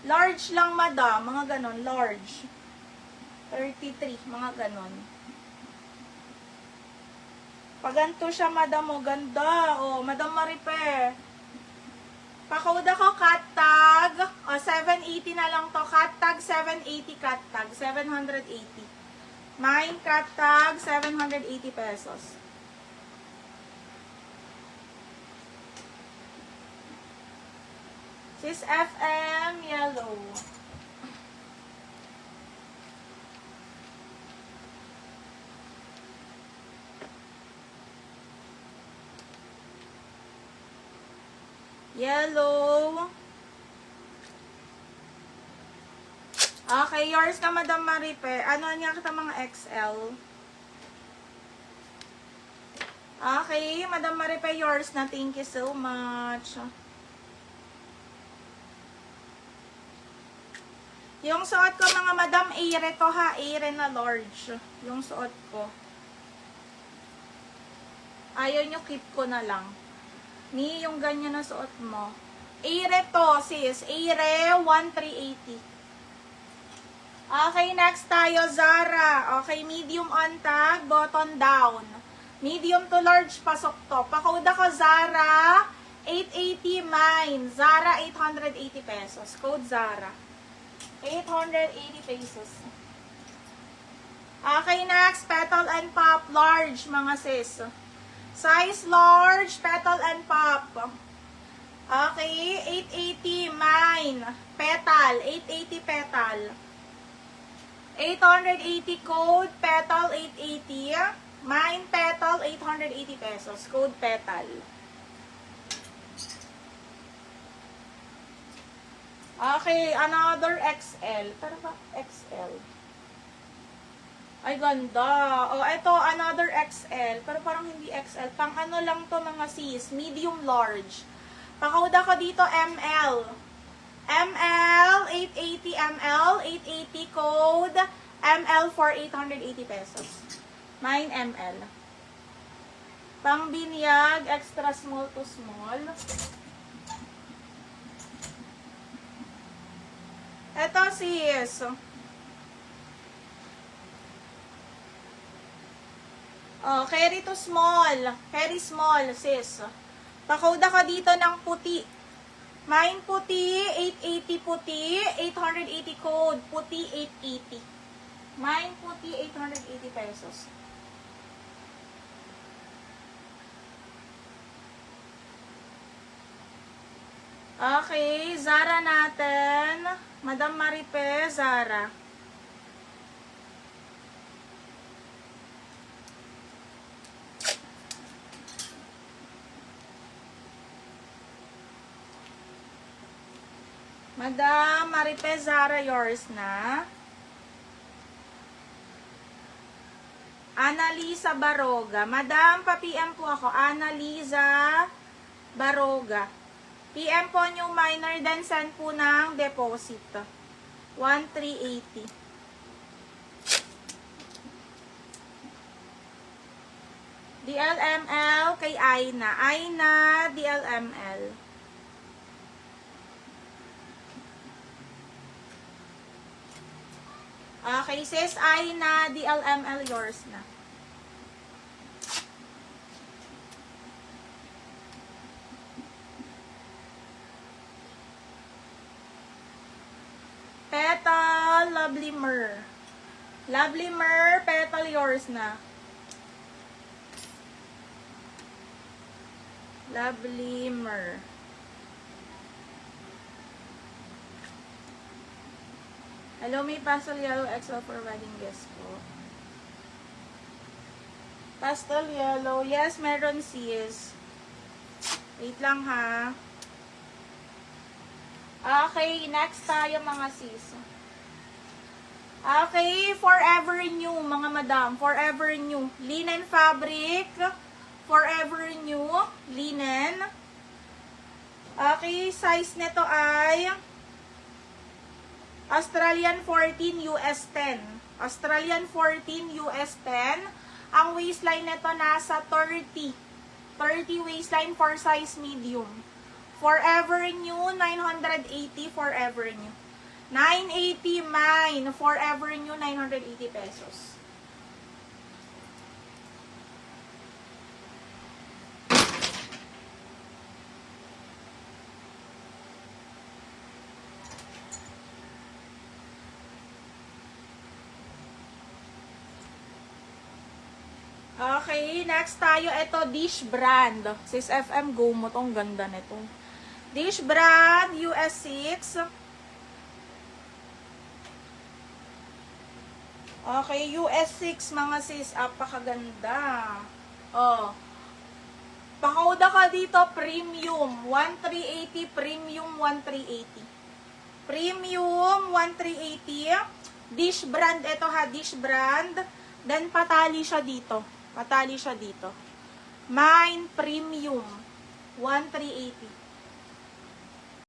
Large lang, madam. Mga ganon, large. 33, mga ganon. Pag ganito siya, madam, o ganda. O, Madam Maripe. Pa-code ako, cat tag. O, 780 na lang to. Cat tag, 780 cat tag. 780. Mine, cat tag, 780 pesos. Sis FM, yellow. Yellow. Okay, yours na, Madam Maripe. Ano niya kita mga XL? Okay, Madam Maripe, yours na. Thank you so much. Yung suot ko, mga madam, Aire to ha. Aire na large. Yung suot ko. Ayaw nyo, keep ko na lang. Ni, yung ganyan na suot mo. Aire to, sis. Aire, 1,380. Okay, next tayo, Zara. Okay, medium on tag, button down. Medium to large, pasok to. Pa-code ako, Zara, 880 mine. Zara, 880 pesos. Code Zara. 880 pesos. Okay, next, petal and pop, large, mga sis. Size large, petal and pop. Okay, 880, mine. Petal, 880 petal. 880 code, petal, 880. Mine, petal, 880 pesos. Code petal. Okay, another XL. Pero ba XL? Ay, ganda. Oh, ito, another XL. Pero parang hindi XL. Pang ano lang to, mga sis. Medium large. Pakauda ko dito, ML. ML, 880 ML. 880 code. ML for 880 pesos. Mine ML. Pang binyag, extra small to small. Ito sis. Oh, carry to small. Carry small sis. Pa-code ako dito ng puti. Mine puti, 880 puti, 880 code. Puti, 880. Mine puti, 880 pesos. Okay, Zara natin. Madam Maripe, Zara. Madam Maripe, Zara, yours na. Annalisa Baroga. Madam, pa-PM po ako. Annalisa Baroga. PM po new minor, then send po ng deposit. 1,380. DLML kay Aina. Aina, DLML. Okay, sis Aina, DLML, yours na. Petal, Lovely Mer. Lovely Mer, petal, yours na. Lovely Mer. Hello, may pastel yellow XL for wedding guest po. Pastel yellow. Yes, meron sis. Wait lang ha. Okay, next tayo mga sis. Okay, forever new mga madam. Forever new. Linen fabric. Forever new. Linen. Okay, size nito ay Australian 14, US 10. Australian 14, US 10. Ang waistline nito nasa 30. 30 waistline for size medium. Forever new, 980 forever new. 980 mine. Forever New, 980 pesos. Okay, next tayo. Ito, Dish brand. Sis FM Go mo tong ganda nito. Dish brand, US6. Okay, US6 mga sis. Apakaganda. Oh. Pakoda ka dito, premium. 1380, premium 1380. Premium 1380. Dish brand, ito ha, Dish brand. Then, patali siya dito. Patali siya dito. Mine Premium 1380.